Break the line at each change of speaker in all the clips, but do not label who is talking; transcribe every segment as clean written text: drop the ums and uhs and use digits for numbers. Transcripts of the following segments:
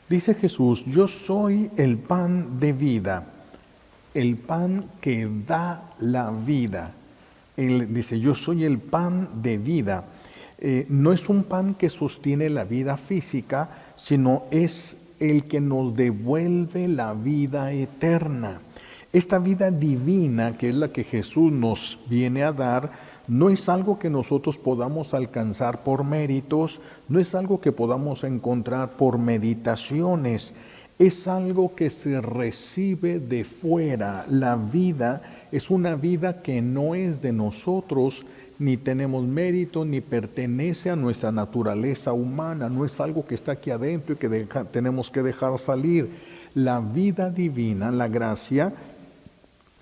Dice Jesús, yo soy el pan de vida, el pan que da la vida. Él dice, yo soy el pan de vida. No es un pan que sostiene la vida física, sino es el que nos devuelve la vida eterna. Esta vida divina, que es la que Jesús nos viene a dar, no es algo que nosotros podamos alcanzar por méritos, no es algo que podamos encontrar por meditaciones, es algo que se recibe de fuera. La vida es una vida que no es de nosotros, ni tenemos mérito, ni pertenece a nuestra naturaleza humana, no es algo que está aquí adentro y que tenemos que dejar salir. La vida divina, la gracia,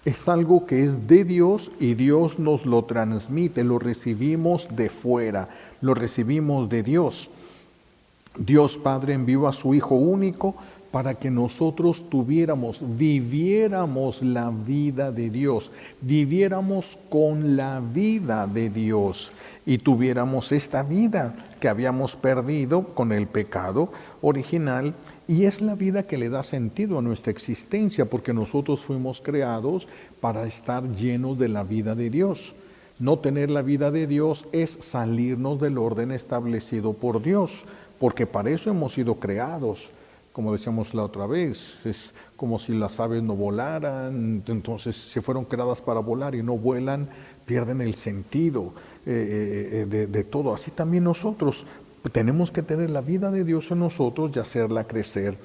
es algo que es de Dios y Dios nos lo transmite, lo recibimos de fuera, lo recibimos de Dios. Dios Padre envió a su Hijo único para que nosotros viviéramos la vida de Dios, viviéramos con la vida de Dios y tuviéramos esta vida que habíamos perdido con el pecado original, y es la vida que le da sentido a nuestra existencia, porque nosotros fuimos creados para estar llenos de la vida de Dios. No tener la vida de Dios es salirnos del orden establecido por Dios, porque para eso hemos sido creados. Como decíamos la otra vez, es como si las aves no volaran, entonces si fueron creadas para volar y no vuelan, pierden el sentido de todo. Así también nosotros tenemos que tener la vida de Dios en nosotros y hacerla crecer.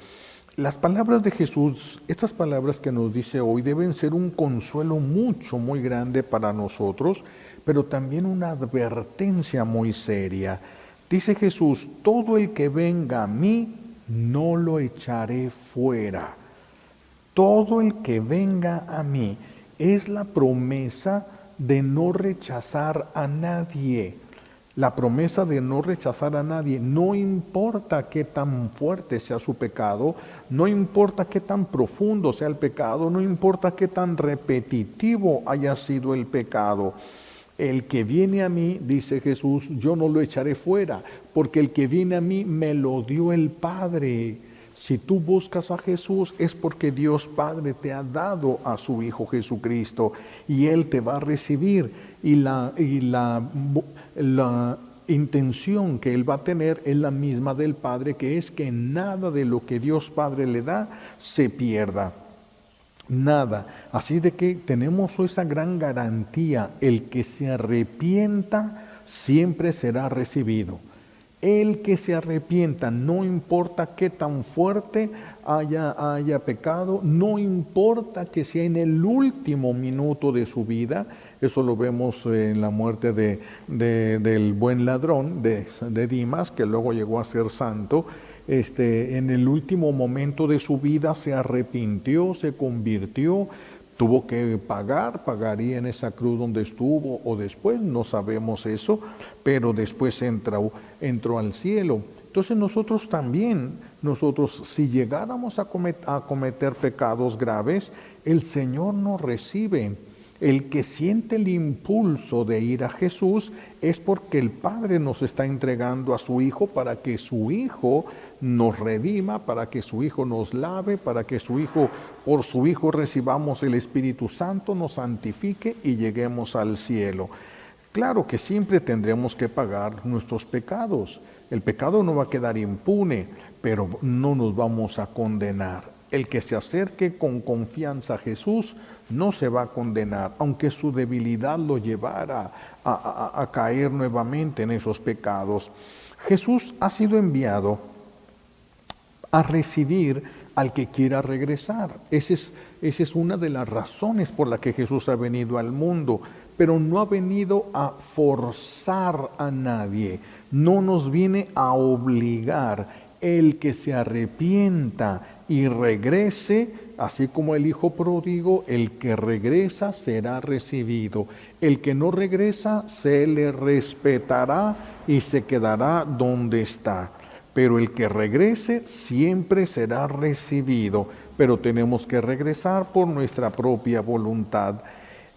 Las palabras de Jesús, estas palabras que nos dice hoy, deben ser un consuelo muy grande para nosotros, pero también una advertencia muy seria. Dice Jesús, todo el que venga a mí, no lo echaré fuera. Todo el que venga a mí, es la promesa de no rechazar a nadie. La promesa de no rechazar a nadie, no importa qué tan fuerte sea su pecado, no importa qué tan profundo sea el pecado, no importa qué tan repetitivo haya sido el pecado. El que viene a mí, dice Jesús, yo no lo echaré fuera, porque el que viene a mí me lo dio el Padre. Si tú buscas a Jesús es porque Dios Padre te ha dado a su Hijo Jesucristo y Él te va a recibir. Y la intención que Él va a tener es la misma del Padre, que es que nada de lo que Dios Padre le da se pierda. Nada. Así de que tenemos esa gran garantía, el que se arrepienta siempre será recibido. El que se arrepienta, no importa qué tan fuerte haya pecado, no importa que sea en el último minuto de su vida, eso lo vemos en la muerte del buen ladrón, de Dimas, que luego llegó a ser santo. En el último momento de su vida se arrepintió, se convirtió, tuvo que pagaría en esa cruz donde estuvo o después, no sabemos eso, pero después entró al cielo. Entonces nosotros también, si llegáramos a cometer pecados graves, el Señor nos recibe. El que siente el impulso de ir a Jesús es porque el Padre nos está entregando a su Hijo para que su Hijo nos redima, para que su Hijo nos lave, para que por su Hijo recibamos el Espíritu Santo, nos santifique y lleguemos al cielo. Claro que siempre tendremos que pagar nuestros pecados. El pecado no va a quedar impune, pero no nos vamos a condenar. El que se acerque con confianza a Jesús no se va a condenar, aunque su debilidad lo llevara a caer nuevamente en esos pecados. Jesús ha sido enviado a recibir al que quiera regresar. Esa es una de las razones por la que Jesús ha venido al mundo, pero no ha venido a forzar a nadie, no nos viene a obligar. El que se arrepienta y regrese, así como el hijo pródigo, el que regresa será recibido. El que no regresa se le respetará y se quedará donde está. Pero el que regrese siempre será recibido, pero tenemos que regresar por nuestra propia voluntad.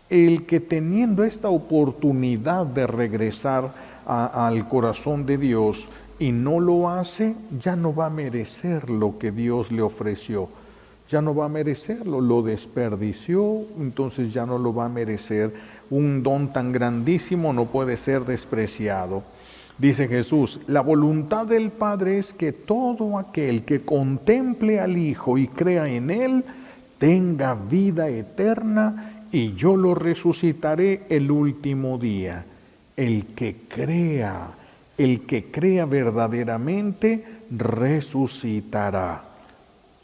El que teniendo esta oportunidad de regresar al corazón de Dios, y no lo hace, ya no va a merecer lo que Dios le ofreció. Ya no va a merecerlo, lo desperdició, entonces ya no lo va a merecer. Un don tan grandísimo no puede ser despreciado. Dice Jesús, la voluntad del Padre es que todo aquel que contemple al Hijo y crea en Él, tenga vida eterna y yo lo resucitaré el último día. El que crea verdaderamente, resucitará.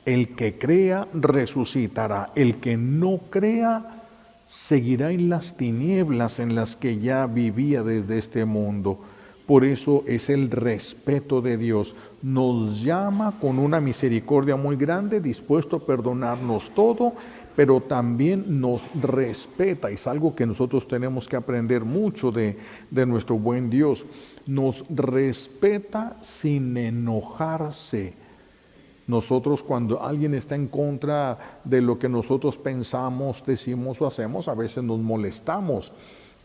El que crea, resucitará. El que no crea, seguirá en las tinieblas en las que ya vivía desde este mundo. Por eso es el respeto de Dios. Nos llama con una misericordia muy grande, dispuesto a perdonarnos todo, pero también nos respeta. Es algo que nosotros tenemos que aprender mucho de nuestro buen Dios. Nos respeta sin enojarse. Nosotros, cuando alguien está en contra de lo que nosotros pensamos, decimos o hacemos, a veces nos molestamos.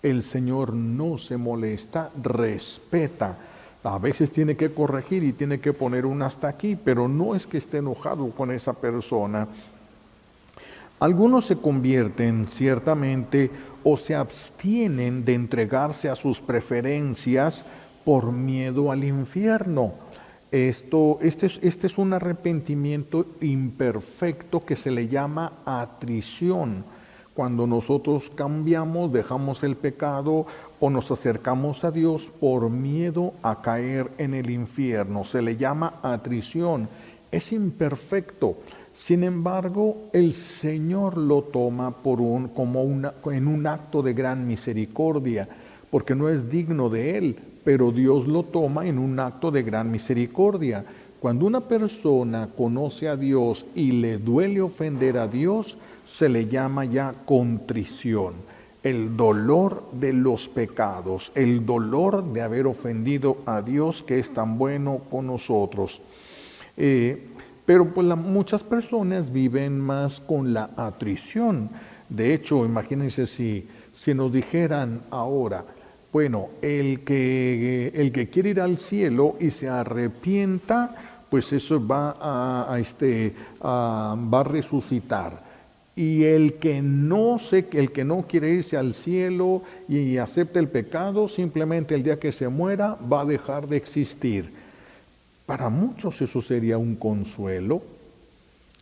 El Señor no se molesta, respeta. A veces tiene que corregir y tiene que poner un hasta aquí, pero no es que esté enojado con esa persona. Algunos se convierten ciertamente o se abstienen de entregarse a sus preferencias por miedo al infierno. Este es un arrepentimiento imperfecto que se le llama atrición. Cuando nosotros cambiamos, dejamos el pecado o nos acercamos a Dios por miedo a caer en el infierno, se le llama atrición. Es imperfecto. Sin embargo, el Señor lo toma en un acto de gran misericordia, porque no es digno de Él, pero Dios lo toma en un acto de gran misericordia. Cuando una persona conoce a Dios y le duele ofender a Dios, se le llama ya contrición, el dolor de los pecados, el dolor de haber ofendido a Dios que es tan bueno con nosotros. Pero pues muchas personas viven más con la atrición. De hecho, imagínense si nos dijeran ahora, bueno, el que quiere ir al cielo y se arrepienta, pues eso va a resucitar. Y el que no quiere irse al cielo y acepta el pecado, simplemente el día que se muera va a dejar de existir. Para muchos eso sería un consuelo.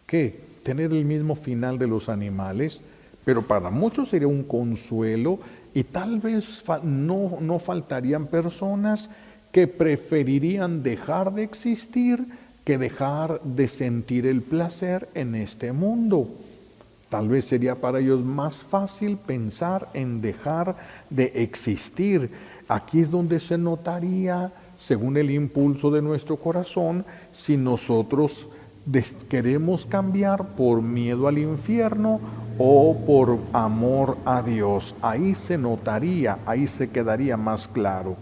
¿Qué? Tener el mismo final de los animales. Pero para muchos sería un consuelo y tal vez no faltarían personas que preferirían dejar de existir que dejar de sentir el placer en este mundo. Tal vez sería para ellos más fácil pensar en dejar de existir. Aquí es donde se notaría, según el impulso de nuestro corazón, si nosotros queremos cambiar por miedo al infierno o por amor a Dios. Ahí se notaría, ahí se quedaría más claro.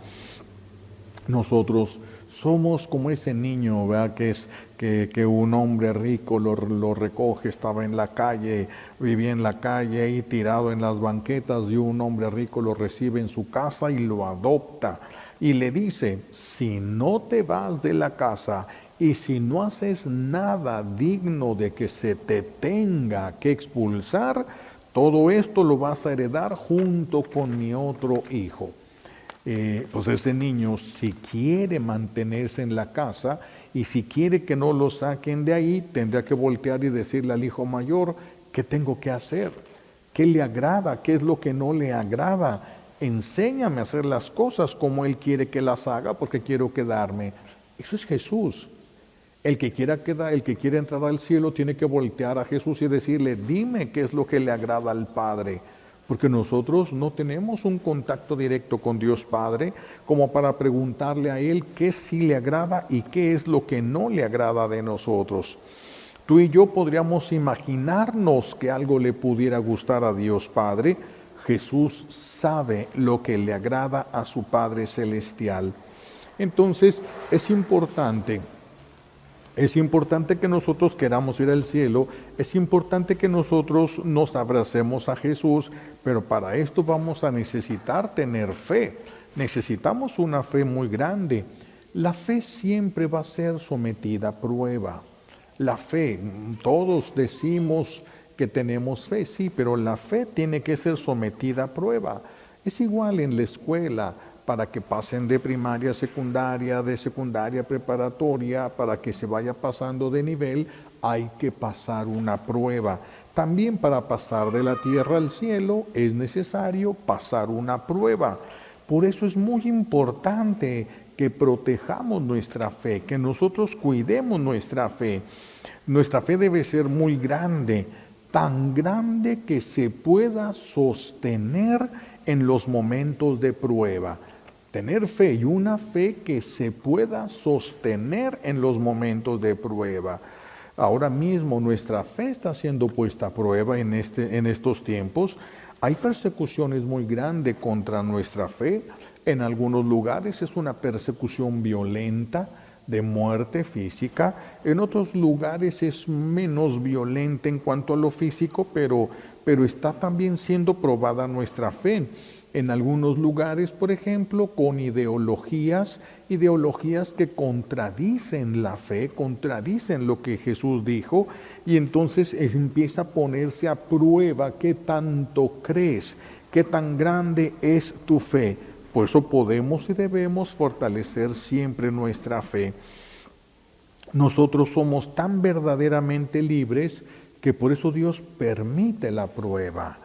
Nosotros somos como ese niño, ¿verdad? Que un hombre rico lo recoge, estaba en la calle, vivía en la calle ahí tirado en las banquetas, y un hombre rico lo recibe en su casa y lo adopta. Y le dice, si no te vas de la casa y si no haces nada digno de que se te tenga que expulsar, todo esto lo vas a heredar junto con mi otro hijo. Pues ese niño, si quiere mantenerse en la casa y si quiere que no lo saquen de ahí, tendrá que voltear y decirle al hijo mayor, ¿qué tengo que hacer? ¿Qué le agrada? ¿Qué es lo que no le agrada? Enséñame a hacer las cosas como Él quiere que las haga, porque quiero quedarme. Eso es Jesús. El que quiere entrar al cielo tiene que voltear a Jesús y decirle, dime qué es lo que le agrada al Padre. Porque nosotros no tenemos un contacto directo con Dios Padre como para preguntarle a Él qué sí le agrada y qué es lo que no le agrada de nosotros. Tú y yo podríamos imaginarnos que algo le pudiera gustar a Dios Padre. Jesús sabe lo que le agrada a su Padre Celestial. Entonces es importante que nosotros queramos ir al cielo, es importante que nosotros nos abracemos a Jesús, pero para esto vamos a necesitar tener fe. Necesitamos una fe muy grande. La fe siempre va a ser sometida a prueba. La fe, todos decimos que tenemos fe, sí, pero la fe tiene que ser sometida a prueba. Es igual en la escuela, para que pasen de primaria a secundaria, de secundaria a preparatoria, para que se vaya pasando de nivel, hay que pasar una prueba. También para pasar de la tierra al cielo es necesario pasar una prueba. Por eso es muy importante que protejamos nuestra fe, que nosotros cuidemos nuestra fe. Nuestra fe debe ser muy grande, tan grande que se pueda sostener en los momentos de prueba. Tener fe y una fe que se pueda sostener en los momentos de prueba. Ahora mismo nuestra fe está siendo puesta a prueba en estos tiempos. Hay persecuciones muy grandes contra nuestra fe. En algunos lugares es una persecución violenta de muerte física. En otros lugares es menos violenta en cuanto a lo físico, pero está también siendo probada nuestra fe. En algunos lugares, por ejemplo, con ideologías que contradicen la fe, contradicen lo que Jesús dijo, y entonces empieza a ponerse a prueba qué tanto crees, qué tan grande es tu fe. Por eso podemos y debemos fortalecer siempre nuestra fe. Nosotros somos tan verdaderamente libres que por eso Dios permite la prueba.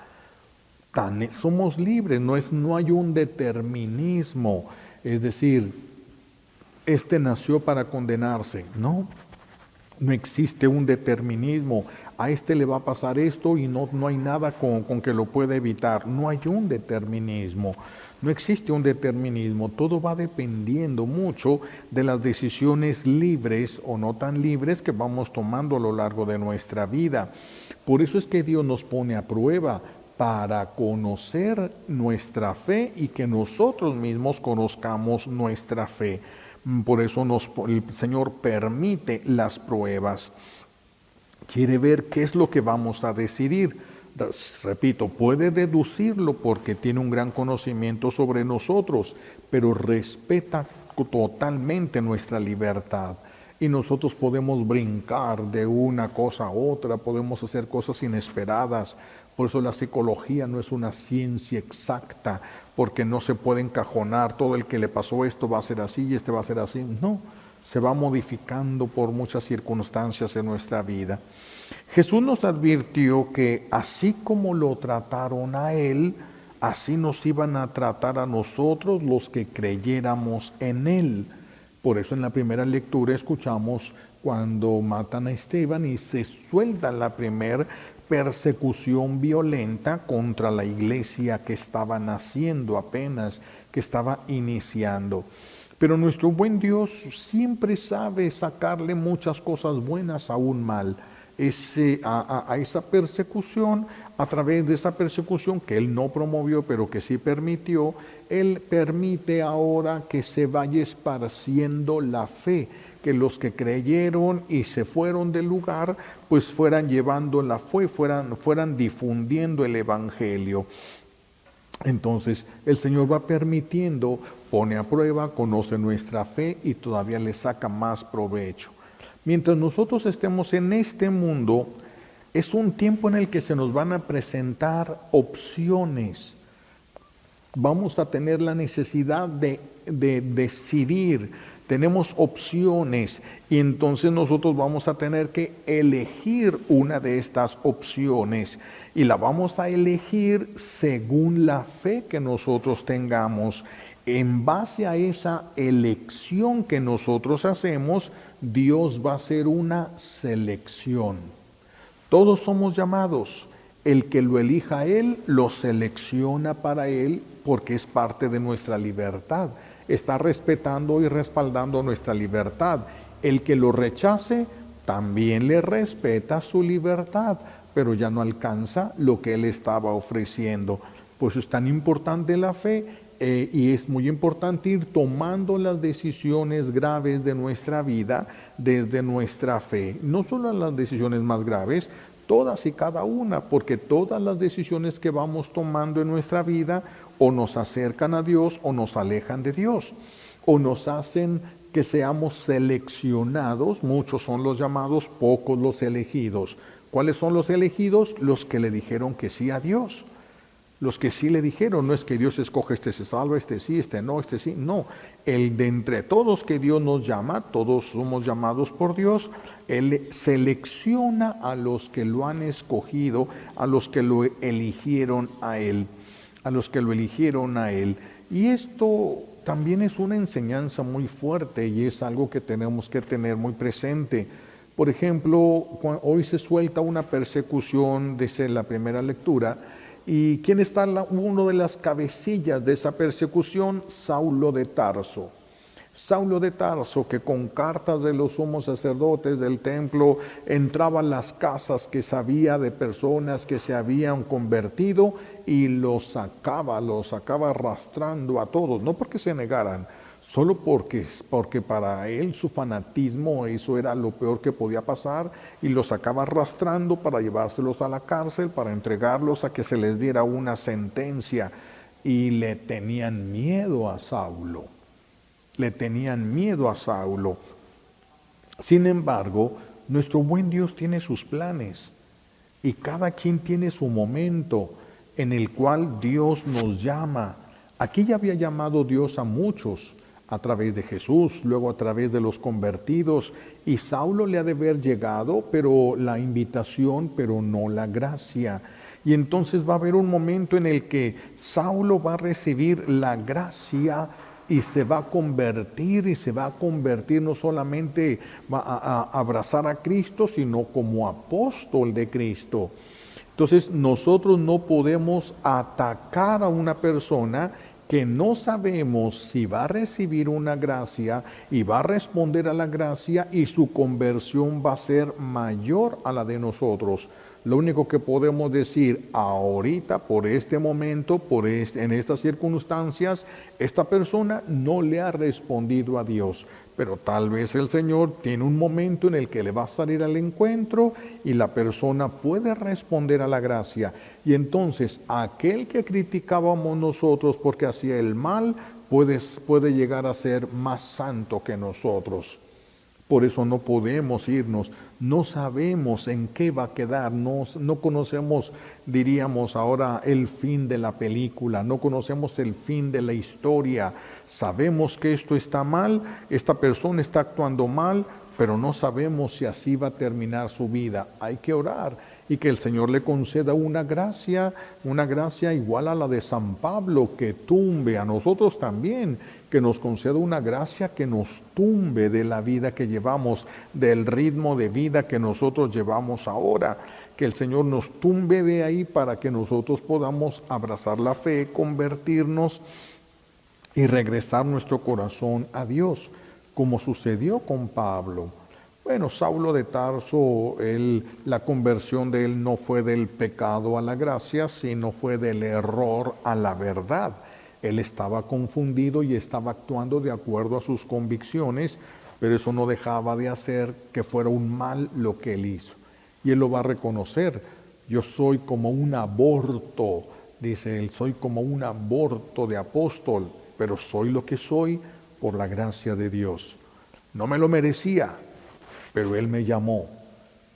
Somos libres, no hay un determinismo, es decir, este nació para condenarse. No existe un determinismo. A este le va a pasar esto y no hay nada con que lo pueda evitar. No hay un determinismo. No existe un determinismo. Todo va dependiendo mucho de las decisiones libres o no tan libres que vamos tomando a lo largo de nuestra vida. Por eso es que Dios nos pone a prueba, para conocer nuestra fe y que nosotros mismos conozcamos nuestra fe. Por eso el Señor permite las pruebas. Quiere ver qué es lo que vamos a decidir. Repito, puede deducirlo porque tiene un gran conocimiento sobre nosotros, pero respeta totalmente nuestra libertad. Y nosotros podemos brincar de una cosa a otra, podemos hacer cosas inesperadas. Por eso la psicología no es una ciencia exacta, porque no se puede encajonar, todo el que le pasó esto va a ser así y este va a ser así. No, se va modificando por muchas circunstancias en nuestra vida. Jesús nos advirtió que así como lo trataron a Él, así nos iban a tratar a nosotros los que creyéramos en Él. Por eso en la primera lectura escuchamos cuando matan a Esteban y se suelta la primera persecución violenta contra la iglesia que estaba naciendo apenas, que estaba iniciando. Pero nuestro buen Dios siempre sabe sacarle muchas cosas buenas a un mal. A esa persecución, a través de esa persecución que Él no promovió, pero que sí permitió, Él permite ahora que se vaya esparciendo la fe, que los que creyeron y se fueron del lugar, pues fueran llevando la fe, fueran difundiendo el Evangelio. Entonces el Señor va permitiendo, pone a prueba, conoce nuestra fe y todavía le saca más provecho. Mientras nosotros estemos en este mundo, es un tiempo en el que se nos van a presentar opciones. Vamos a tener la necesidad de decidir. Tenemos opciones y entonces nosotros vamos a tener que elegir una de estas opciones y la vamos a elegir según la fe que nosotros tengamos. En base a esa elección que nosotros hacemos, Dios va a hacer una selección. Todos somos llamados. El que lo elija a Él, lo selecciona para Él porque es parte de nuestra libertad. Está respetando y respaldando nuestra libertad. El que lo rechace, también le respeta su libertad, pero ya no alcanza lo que Él estaba ofreciendo. Pues es tan importante la fe. Y es muy importante ir tomando las decisiones graves de nuestra vida desde nuestra fe. No solo las decisiones más graves, todas y cada una, porque todas las decisiones que vamos tomando en nuestra vida o nos acercan a Dios o nos alejan de Dios, o nos hacen que seamos seleccionados, muchos son los llamados, pocos los elegidos. ¿Cuáles son los elegidos? Los que le dijeron que sí a Dios. Los que sí le dijeron, no es que Dios escoge este se salva, este sí, este sí, no. El de entre todos que Dios nos llama, todos somos llamados por Dios, Él selecciona a los que lo han escogido, a los que lo eligieron a Él, a los que lo eligieron a Él. Y esto también es una enseñanza muy fuerte y es algo que tenemos que tener muy presente. Por ejemplo, hoy se suelta una persecución, desde la primera lectura. ¿Y quién está uno de las cabecillas de esa persecución? Saulo de Tarso. Saulo de Tarso, que con cartas de los sumos sacerdotes del templo entraba a las casas que sabía de personas que se habían convertido y los sacaba arrastrando a todos, no porque se negaran, solo porque para él su fanatismo, eso era lo peor que podía pasar, y los sacaba arrastrando para llevárselos a la cárcel, para entregarlos a que se les diera una sentencia. Y le tenían miedo a Saulo, le tenían miedo a Saulo. Sin embargo, nuestro buen Dios tiene sus planes, y cada quien tiene su momento en el cual Dios nos llama. Aquí ya había llamado Dios a muchos, a través de Jesús, luego a través de los convertidos, y Saulo le ha de haber llegado, pero la invitación, pero no la gracia. Y entonces va a haber un momento en el que Saulo va a recibir la gracia y se va a convertir, no solamente va a abrazar a Cristo, sino como apóstol de Cristo. Entonces nosotros no podemos atacar a una persona que no sabemos si va a recibir una gracia y va a responder a la gracia y su conversión va a ser mayor a la de nosotros. Lo único que podemos decir ahorita, por este momento, en estas circunstancias, esta persona no le ha respondido a Dios. Pero tal vez el Señor tiene un momento en el que le va a salir al encuentro y la persona puede responder a la gracia. Y entonces aquel que criticábamos nosotros porque hacía el mal, puede llegar a ser más santo que nosotros. Por eso no podemos irnos, no sabemos en qué va a quedar, no conocemos, diríamos ahora, el fin de la película, no conocemos el fin de la historia. Sabemos que esto está mal, esta persona está actuando mal, pero no sabemos si así va a terminar su vida. Hay que orar y que el Señor le conceda una gracia igual a la de San Pablo, que tumbe a nosotros también, que nos conceda una gracia que nos tumbe de la vida que llevamos, del ritmo de vida que nosotros llevamos ahora. Que el Señor nos tumbe de ahí para que nosotros podamos abrazar la fe, convertirnos y regresar nuestro corazón a Dios, como sucedió con Pablo. Bueno, Saulo de Tarso, la conversión de él no fue del pecado a la gracia, sino fue del error a la verdad. Él estaba confundido y estaba actuando de acuerdo a sus convicciones, pero eso no dejaba de hacer que fuera un mal lo que él hizo. Y él lo va a reconocer. Yo soy como un aborto, dice él, soy como un aborto de apóstol, pero soy lo que soy por la gracia de Dios. No me lo merecía, pero Él me llamó.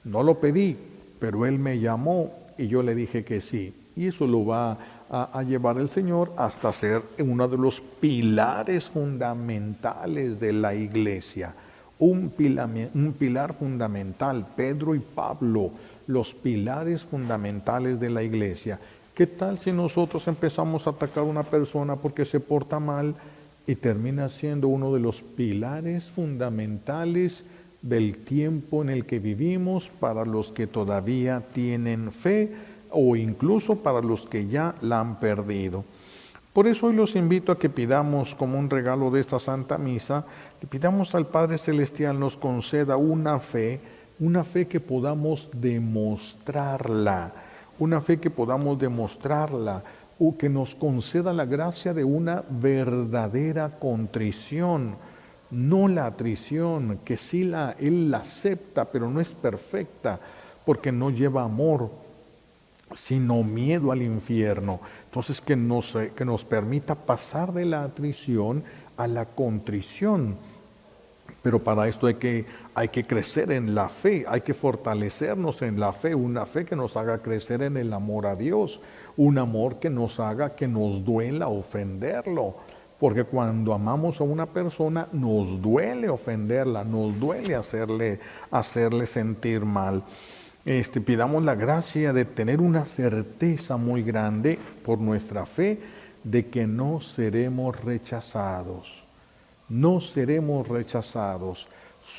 No lo pedí, pero Él me llamó y yo le dije que sí. Y eso lo va a llevar el Señor hasta ser uno de los pilares fundamentales de la iglesia. Un pilar fundamental, Pedro y Pablo, los pilares fundamentales de la iglesia. ¿Qué tal si nosotros empezamos a atacar a una persona porque se porta mal y termina siendo uno de los pilares fundamentales del tiempo en el que vivimos para los que todavía tienen fe o incluso para los que ya la han perdido? Por eso hoy los invito a que pidamos, como un regalo de esta Santa Misa, le pidamos al Padre Celestial nos conceda una fe que podamos demostrarla, o que nos conceda la gracia de una verdadera contrición, no la atrición, que sí Él la acepta, pero no es perfecta, porque no lleva amor, sino miedo al infierno. Entonces que nos permita pasar de la atrición a la contrición. Pero para esto hay que crecer en la fe, hay que fortalecernos en la fe, una fe que nos haga crecer en el amor a Dios, un amor que nos haga que nos duela ofenderlo. Porque cuando amamos a una persona nos duele ofenderla, nos duele hacerle sentir mal. Pidamos la gracia de tener una certeza muy grande por nuestra fe de que no seremos rechazados. No seremos rechazados.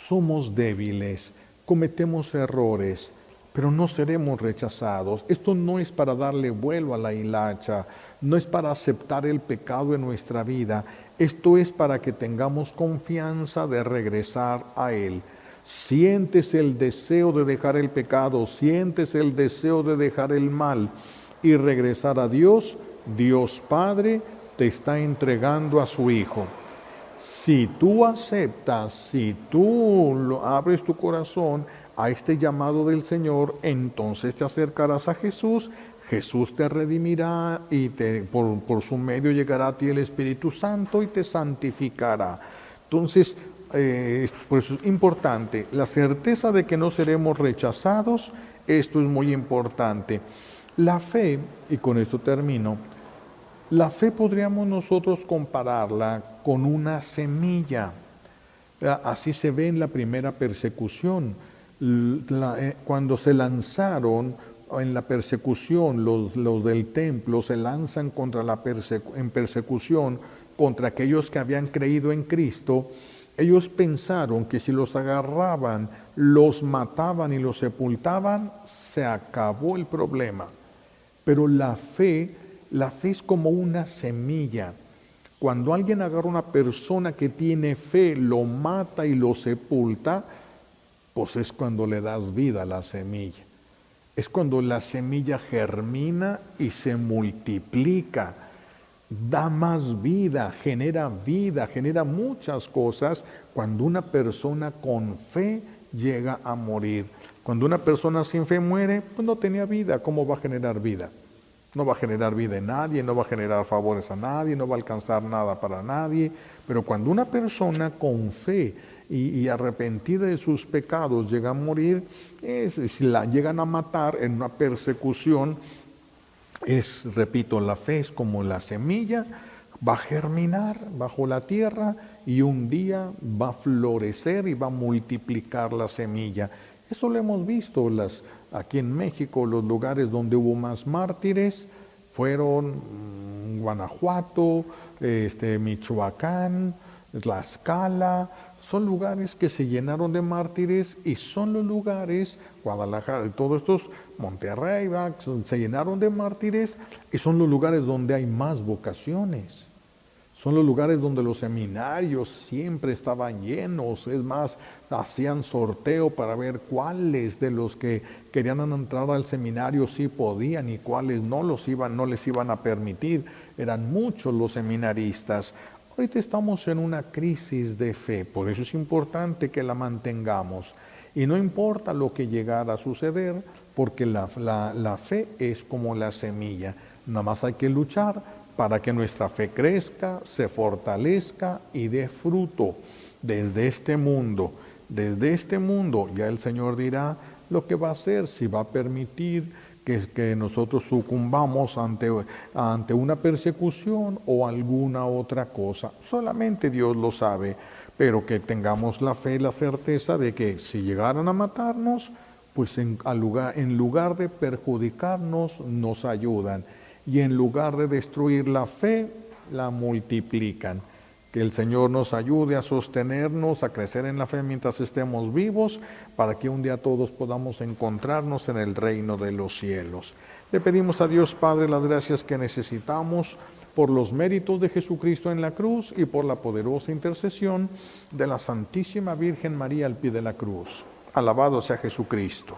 Somos débiles, cometemos errores, pero no seremos rechazados. Esto no es para darle vuelo a la hilacha, no es para aceptar el pecado en nuestra vida. Esto es para que tengamos confianza de regresar a Él. Sientes el deseo de dejar el pecado, sientes el deseo de dejar el mal y regresar a Dios. Dios Padre te está entregando a su Hijo. Si tú aceptas, si tú abres tu corazón a este llamado del Señor, entonces te acercarás a Jesús, Jesús te redimirá y por su medio llegará a ti el Espíritu Santo y te santificará. Entonces, por eso es importante, la certeza de que no seremos rechazados, esto es muy importante. La fe, y con esto termino, la fe podríamos nosotros compararla con una semilla. Así se ve en la primera persecución. Cuando se lanzaron en la persecución, los del templo se lanzan en persecución contra aquellos que habían creído en Cristo. Ellos pensaron que si los agarraban, los mataban y los sepultaban, se acabó el problema. Pero la fe es como una semilla. Cuando alguien agarra a una persona que tiene fe, lo mata y lo sepulta, pues es cuando le das vida a la semilla. Es cuando la semilla germina y se multiplica, da más vida, genera muchas cosas cuando una persona con fe llega a morir. Cuando una persona sin fe muere, pues no tenía vida, ¿cómo va a generar vida? No va a generar vida en nadie, no va a generar favores a nadie, no va a alcanzar nada para nadie. Pero cuando una persona con fe y arrepentida de sus pecados llega a morir, si la llegan a matar en una persecución, repito, la fe es como la semilla, va a germinar bajo la tierra y un día va a florecer y va a multiplicar la semilla. Eso lo hemos visto aquí en México, los lugares donde hubo más mártires fueron Guanajuato, Michoacán, Tlaxcala. Son lugares que se llenaron de mártires y son los lugares, Guadalajara, todos estos, Monterrey, se llenaron de mártires y son los lugares donde hay más vocaciones. Son los lugares donde los seminarios siempre estaban llenos, es más, hacían sorteo para ver cuáles de los que querían entrar al seminario sí podían y cuáles no les iban a permitir. Eran muchos los seminaristas. Ahorita estamos en una crisis de fe, por eso es importante que la mantengamos. Y no importa lo que llegara a suceder, porque la fe es como la semilla. Nada más hay que luchar para que nuestra fe crezca, se fortalezca y dé fruto desde este mundo. Desde este mundo ya el Señor dirá lo que va a hacer, si va a permitir que nosotros sucumbamos ante una persecución o alguna otra cosa. Solamente Dios lo sabe, pero que tengamos la fe y la certeza de que si llegaran a matarnos, pues en lugar de perjudicarnos, nos ayudan. Y en lugar de destruir la fe, la multiplican. Que el Señor nos ayude a sostenernos, a crecer en la fe mientras estemos vivos, para que un día todos podamos encontrarnos en el reino de los cielos. Le pedimos a Dios Padre las gracias que necesitamos por los méritos de Jesucristo en la cruz y por la poderosa intercesión de la Santísima Virgen María al pie de la cruz. Alabado sea Jesucristo.